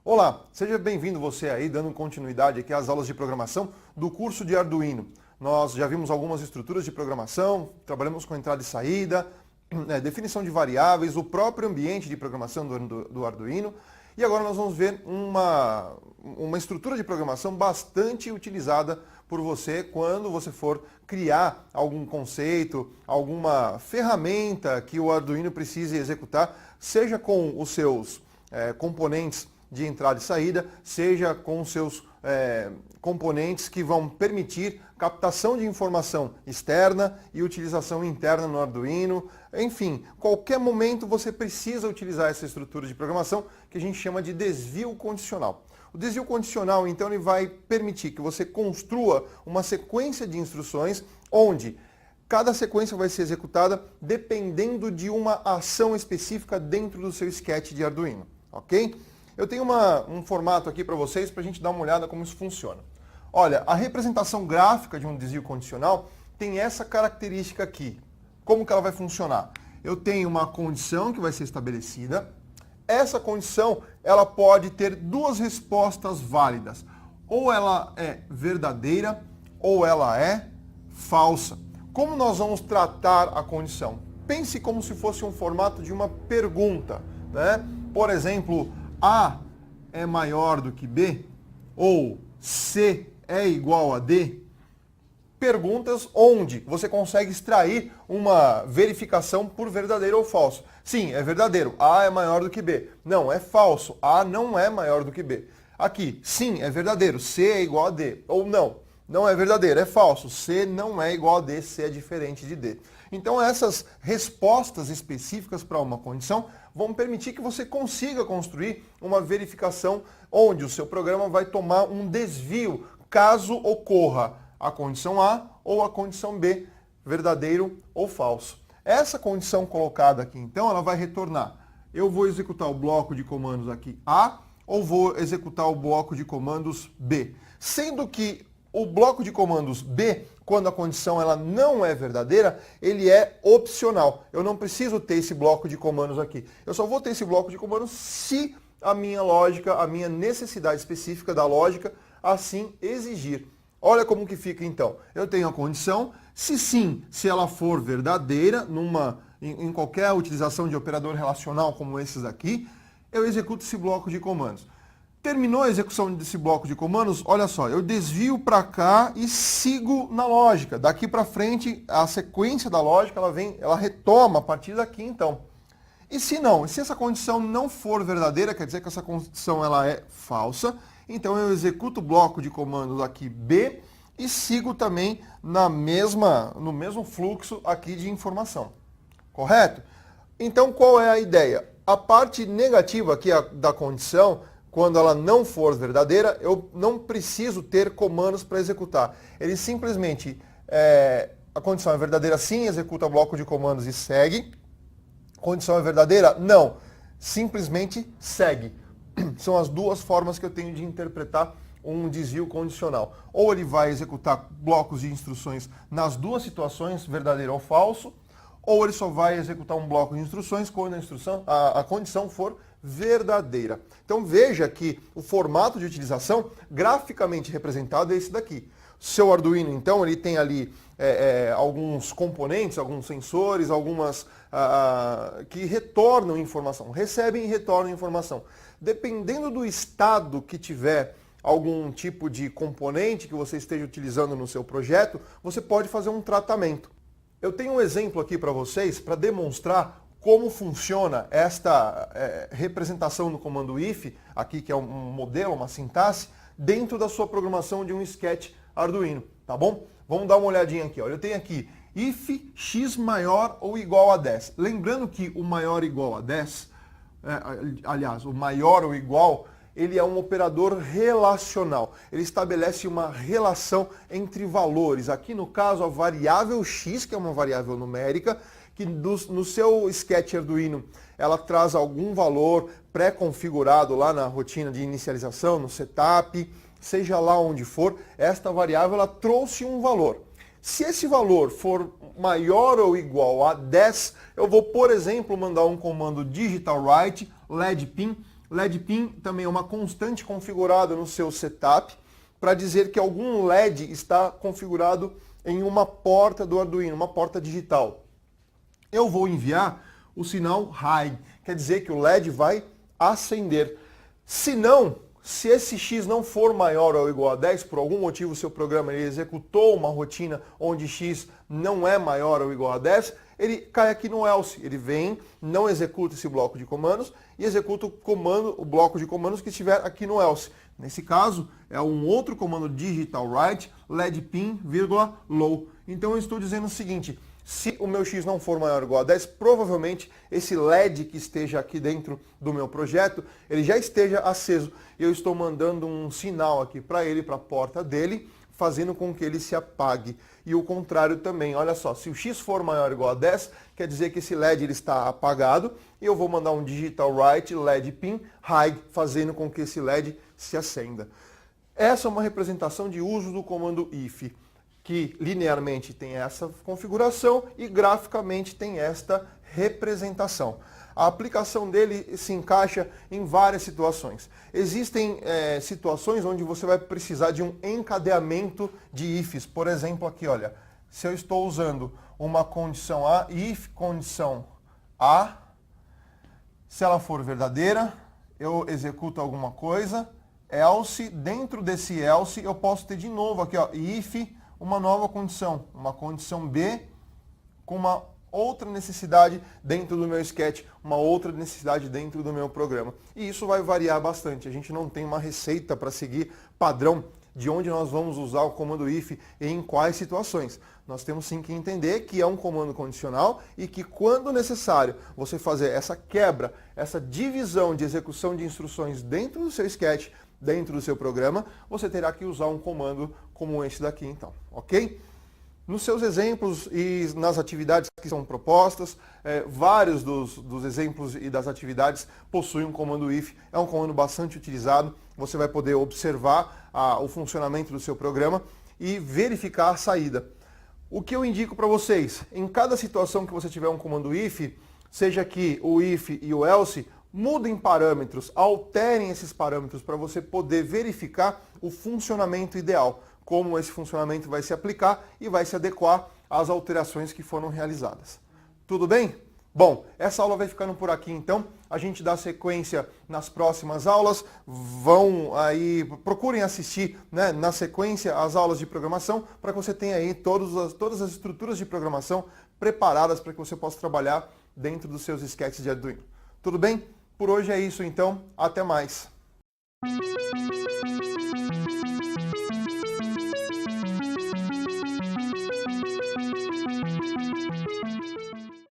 Olá, seja bem-vindo você aí, dando continuidade aqui às aulas de programação do curso de Arduino. Nós já vimos algumas estruturas de programação, trabalhamos com entrada e saída, definição de variáveis, o próprio ambiente de programação do Arduino. E agora nós vamos ver uma estrutura de programação bastante utilizada por você quando você for criar algum conceito, alguma ferramenta que o Arduino precise executar, seja com os seus componentes de entrada e saída, seja com os seus componentes que vão permitir captação de informação externa e utilização interna no Arduino. Enfim, qualquer momento você precisa utilizar essa estrutura de programação que a gente chama de desvio condicional. O desvio condicional, então, ele vai permitir que você construa uma sequência de instruções onde cada sequência vai ser executada dependendo de uma ação específica dentro do seu sketch de Arduino, ok? Eu tenho um formato aqui para vocês para a gente dar uma olhada como isso funciona. Olha, a representação gráfica de um desvio condicional tem essa característica aqui. Como que ela vai funcionar? Eu tenho uma condição que vai ser estabelecida. Essa condição, ela pode ter duas respostas válidas. Ou ela é verdadeira, ou ela é falsa. Como nós vamos tratar a condição? Pense como se fosse um formato de uma pergunta, né? Por exemplo, A é maior do que B? Ou C é igual a D? Perguntas onde você consegue extrair uma verificação por verdadeiro ou falso. Sim, é verdadeiro. A é maior do que B. Não, é falso. A não é maior do que B. Aqui, sim, é verdadeiro. C é igual a D. Ou não, não é verdadeiro, é falso. C não é igual a D, C é diferente de D. Então essas respostas específicas para uma condição vão permitir que você consiga construir uma verificação onde o seu programa vai tomar um desvio caso ocorra a condição A ou a condição B, verdadeiro ou falso. Essa condição colocada aqui, então, ela vai retornar. Eu vou executar o bloco de comandos aqui A ou vou executar o bloco de comandos B. Sendo que o bloco de comandos B, quando a condição ela não é verdadeira, ele é opcional. Eu não preciso ter esse bloco de comandos aqui. Eu só vou ter esse bloco de comandos se a minha lógica, a minha necessidade específica da lógica assim exigir. Olha como que fica então. Eu tenho a condição, se sim, se ela for verdadeira, em qualquer utilização de operador relacional como esses aqui, eu executo esse bloco de comandos. Terminou a execução desse bloco de comandos, olha só, eu desvio para cá e sigo na lógica. Daqui para frente, a sequência da lógica, ela retoma a partir daqui então. E se não, se essa condição não for verdadeira, quer dizer que essa condição ela é falsa, então eu executo o bloco de comandos aqui B e sigo também no mesmo fluxo aqui de informação. Correto? Então qual é a ideia? A parte negativa aqui da condição, quando ela não for verdadeira, eu não preciso ter comandos para executar. Ele simplesmente, a condição é verdadeira sim, executa o bloco de comandos e segue. Condição é verdadeira? Não. Simplesmente segue. São as duas formas que eu tenho de interpretar um desvio condicional. Ou ele vai executar blocos de instruções nas duas situações, verdadeiro ou falso, ou ele só vai executar um bloco de instruções quando a condição for verdadeira. Então veja que o formato de utilização graficamente representado é esse daqui. Seu Arduino, então, ele tem ali alguns componentes, alguns sensores, que retornam informação, recebem e retornam informação. Dependendo do estado que tiver algum tipo de componente que você esteja utilizando no seu projeto, você pode fazer um tratamento. Eu tenho um exemplo aqui para vocês para demonstrar como funciona esta representação no comando if, aqui que é um modelo, uma sintaxe, dentro da sua programação de um sketch Arduino, tá bom? Vamos dar uma olhadinha aqui. Olha, eu tenho aqui if x maior ou igual a 10. Lembrando que o maior ou igual a 10, aliás, o maior ou igual, ele é um operador relacional. Ele estabelece uma relação entre valores. Aqui, no caso, a variável x, que é uma variável numérica, que no seu sketch Arduino ela traz algum valor pré-configurado lá na rotina de inicialização, no setup, seja lá onde for, esta variável ela trouxe um valor. Se esse valor for maior ou igual a 10, eu vou, por exemplo, mandar um comando digital write LED pin. LED pin também é uma constante configurada no seu setup para dizer que algum LED está configurado em uma porta do Arduino, uma porta digital. Eu vou enviar o sinal high, quer dizer que o LED vai acender. Se não, se esse X não for maior ou igual a 10, por algum motivo o seu programa ele executou uma rotina onde X não é maior ou igual a 10, ele cai aqui no else. Ele vem, não executa esse bloco de comandos e executa o bloco de comandos que estiver aqui no else. Nesse caso, é um outro comando digital write LED pin, low. Então eu estou dizendo o seguinte: se o meu X não for maior ou igual a 10, provavelmente esse LED que esteja aqui dentro do meu projeto, ele já esteja aceso. Eu estou mandando um sinal aqui para ele, para a porta dele, fazendo com que ele se apague. E o contrário também, olha só, se o X for maior ou igual a 10, quer dizer que esse LED ele está apagado, e eu vou mandar um digital write LED pin high, fazendo com que esse LED se acenda. Essa é uma representação de uso do comando if, que linearmente tem essa configuração e graficamente tem esta representação. A aplicação dele se encaixa em várias situações. Existem situações onde você vai precisar de um encadeamento de ifs. Por exemplo, aqui, olha, se eu estou usando uma condição A, if condição A, se ela for verdadeira, eu executo alguma coisa, else, dentro desse else eu posso ter de novo aqui, ó, if, uma nova condição, uma condição B com uma outra necessidade dentro do meu sketch, uma outra necessidade dentro do meu programa. E isso vai variar bastante. A gente não tem uma receita para seguir padrão de onde nós vamos usar o comando if e em quais situações. Nós temos sim que entender que é um comando condicional e que quando necessário você fazer essa quebra, essa divisão de execução de instruções dentro do seu sketch, dentro do seu programa, você terá que usar um comando como esse daqui então, ok? Nos seus exemplos e nas atividades que são propostas, vários dos exemplos e das atividades possuem um comando if, é um comando bastante utilizado, você vai poder observar o funcionamento do seu programa e verificar a saída. O que eu indico para vocês, em cada situação que você tiver um comando if, seja aqui o if e o else, mudem parâmetros, alterem esses parâmetros para você poder verificar o funcionamento ideal, como esse funcionamento vai se aplicar e vai se adequar às alterações que foram realizadas. Tudo bem? Bom, essa aula vai ficando por aqui então. A gente dá sequência nas próximas aulas. Procurem assistir, né, na sequência as aulas de programação para que você tenha aí todas as estruturas de programação preparadas para que você possa trabalhar dentro dos seus sketches de Arduino. Tudo bem? Por hoje é isso então. Até mais.